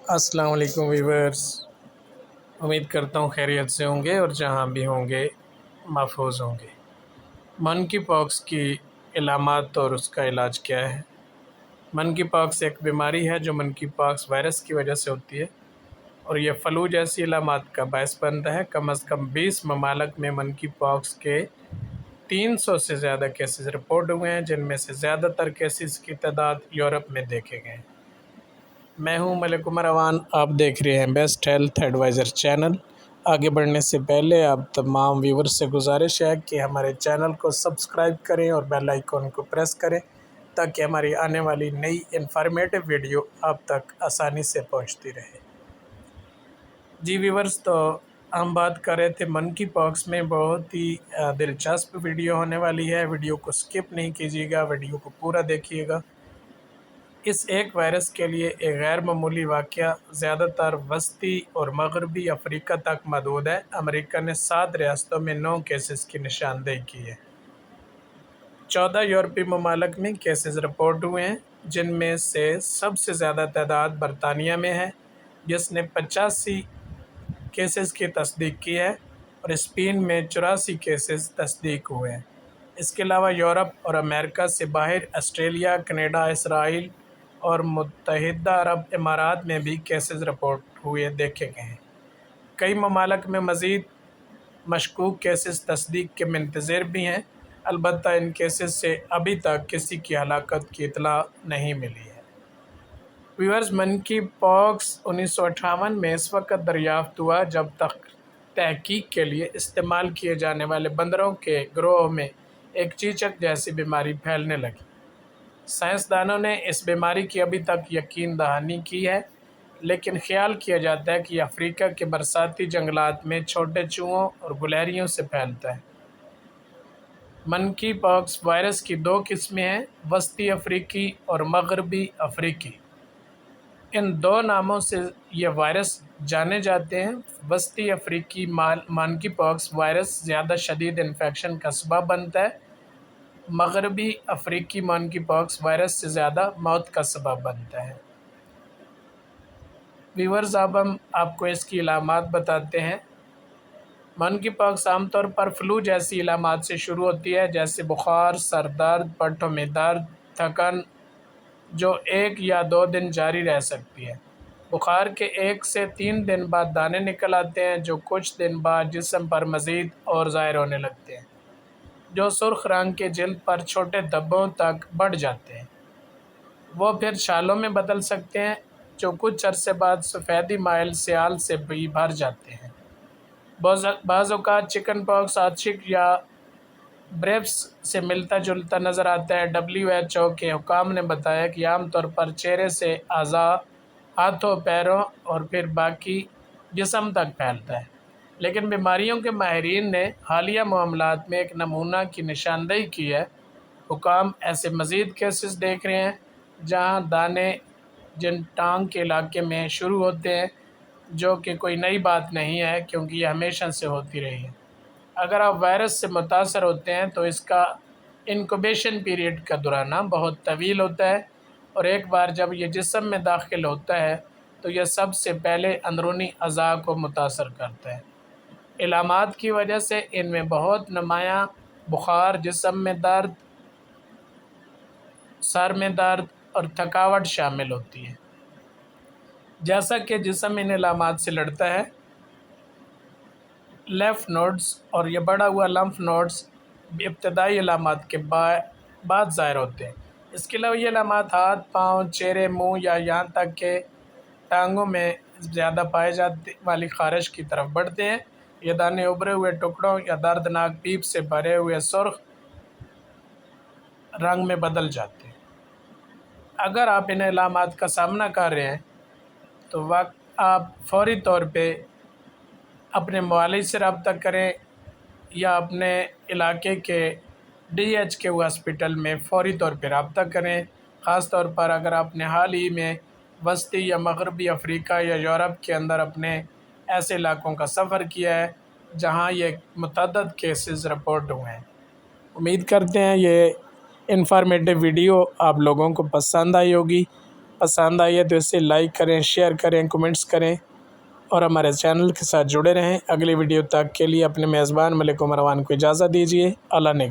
السلام علیکم ویورز، امید کرتا ہوں خیریت سے ہوں گے اور جہاں بھی ہوں گے محفوظ ہوں گے۔ منکی پاکس کی علامات اور اس کا علاج کیا ہے؟ منکی پاکس ایک بیماری ہے جو منکی پاکس وائرس کی وجہ سے ہوتی ہے اور یہ فلو جیسی علامات کا باعث بنتا ہے۔ کم از کم 20 ممالک میں منکی پاکس کے 300 سے زیادہ کیسز رپورٹ ہوئے ہیں، جن میں سے زیادہ تر کیسز کی تعداد یورپ میں دیکھے گئے ہیں۔ میں ہوں ملک عمر اوان، آپ دیکھ رہے ہیں بیسٹ ہیلتھ ایڈوائزر چینل۔ آگے بڑھنے سے پہلے آپ تمام ویورز سے گزارش ہے کہ ہمارے چینل کو سبسکرائب کریں اور بیل آئیکن کو پریس کریں تاکہ ہماری آنے والی نئی انفارمیٹو ویڈیو آپ تک آسانی سے پہنچتی رہے۔ جی ویورز، تو ہم بات کر رہے تھے منکی پاکس میں بہت ہی دلچسپ ویڈیو ہونے والی ہے۔ ویڈیو کو سکپ نہیں کیجیے گا، ویڈیو کو پورا دیکھیے گا۔ اس ایک وائرس کے لیے ایک غیر معمولی واقعہ زیادہ تر وسطی اور مغربی افریقہ تک محدود ہے۔ امریکہ نے 7 ریاستوں میں 9 کیسز کی نشاندہی کی ہے۔ 14 یورپی ممالک میں کیسز رپورٹ ہوئے ہیں، جن میں سے سب سے زیادہ تعداد برطانیہ میں ہے جس نے 85 کیسز کی تصدیق کی ہے اور اسپین میں 84 کیسز تصدیق ہوئے ہیں۔ اس کے علاوہ یورپ اور امریکہ سے باہر آسٹریلیا، کینیڈا، اسرائیل اور متحدہ عرب امارات میں بھی کیسز رپورٹ ہوئے دیکھے گئے ہیں۔ کئی ممالک میں مزید مشکوک کیسز تصدیق کے منتظر بھی ہیں، البتہ ان کیسز سے ابھی تک کسی کی ہلاکت کی اطلاع نہیں ملی ہے۔ ویورز، منکی پاکس 1958 میں اس وقت دریافت ہوا جب تک تحقیق کے لیے استعمال کیے جانے والے بندروں کے گروہ میں ایک چیچک جیسی بیماری پھیلنے لگی۔ سائنسدانوں نے اس بیماری کی ابھی تک یقین دہانی کی ہے، لیکن خیال کیا جاتا ہے کہ یہ افریقہ کے برساتی جنگلات میں چھوٹے چوہوں اور گلہریوں سے پھیلتا ہے۔ منکی پاکس وائرس کی 2 قسمیں ہیں، وسطی افریقی اور مغربی افریقی۔ ان 2 ناموں سے یہ وائرس جانے جاتے ہیں۔ وسطی افریقی منکی پاکس وائرس زیادہ شدید انفیکشن کا سبب بنتا ہے، مغربی افریقی منکی پاکس وائرس سے زیادہ موت کا سبب بنتا ہے۔ ویورز، اب ہم آپ کو اس کی علامات بتاتے ہیں۔ منکی پاکس عام طور پر فلو جیسی علامات سے شروع ہوتی ہے، جیسے بخار، سر درد، پٹھوں میں درد، تھکن، جو 1 یا 2 دن جاری رہ سکتی ہے۔ بخار کے 1 سے 3 دن بعد دانے نکل آتے ہیں، جو کچھ دن بعد جسم پر مزید اور ظاہر ہونے لگتے ہیں، جو سرخ رنگ کے جلد پر چھوٹے دھبوں تک بڑھ جاتے ہیں۔ وہ پھر چھالوں میں بدل سکتے ہیں، جو کچھ عرصے بعد سفیدی مائل سیال سے بھی بھر جاتے ہیں۔ بعض اوقات چکن پاکس آچک یا بریپس سے ملتا جلتا نظر آتا ہے۔ WHO کے حکام نے بتایا کہ عام طور پر چہرے سے اعضاء، ہاتھوں، پیروں اور پھر باقی جسم تک پھیلتا ہے، لیکن بیماریوں کے ماہرین نے حالیہ معاملات میں ایک نمونہ کی نشاندہی کی ہے۔ حکام ایسے مزید کیسز دیکھ رہے ہیں جہاں دانے جن ٹانگ کے علاقے میں شروع ہوتے ہیں، جو کہ کوئی نئی بات نہیں ہے کیونکہ یہ ہمیشہ سے ہوتی رہی ہے۔ اگر آپ وائرس سے متاثر ہوتے ہیں تو اس کا انکوبیشن پیریڈ کا دورانہ بہت طویل ہوتا ہے، اور ایک بار جب یہ جسم میں داخل ہوتا ہے تو یہ سب سے پہلے اندرونی اعضاء کو متاثر کرتا ہے۔ علامات کی وجہ سے ان میں بہت نمایاں بخار، جسم میں درد، سر میں درد اور تھکاوٹ شامل ہوتی ہے۔ جیسا کہ جسم ان علامات سے لڑتا ہے، لیمف نوڈز اور یہ بڑا ہوا لمف نوڈز ابتدائی علامات کے بعد ظاہر ہوتے ہیں۔ اس کے علاوہ یہ علامات ہاتھ، پاؤں، چہرے، منہ یا یہاں تک کہ ٹانگوں میں زیادہ پائے جانے والی خارش کی طرف بڑھتے ہیں۔ یہ دانے ابھرے ہوئے ٹکڑوں یا دردناک پیپ سے بھرے ہوئے سرخ رنگ میں بدل جاتے ہیں۔ اگر آپ ان علامات کا سامنا کر رہے ہیں تو آپ فوری طور پہ اپنے معالج سے رابطہ کریں یا اپنے علاقے کے DHQ ہاسپٹل میں فوری طور پہ رابطہ کریں، خاص طور پر اگر آپ نے حال ہی میں وسطی یا مغربی افریقہ یا یورپ کے اندر اپنے ایسے علاقوں کا سفر کیا ہے جہاں یہ متعدد کیسز رپورٹ ہوئے ہیں۔ امید کرتے ہیں یہ انفارمیٹیو ویڈیو آپ لوگوں کو پسند آئی ہوگی۔ پسند آئی ہے تو اسے لائک کریں، شیئر کریں، کمنٹس کریں اور ہمارے چینل کے ساتھ جڑے رہیں۔ اگلی ویڈیو تک کے لیے اپنے میزبان ملک عمر وان کو اجازت دیجیے۔ اللہ نے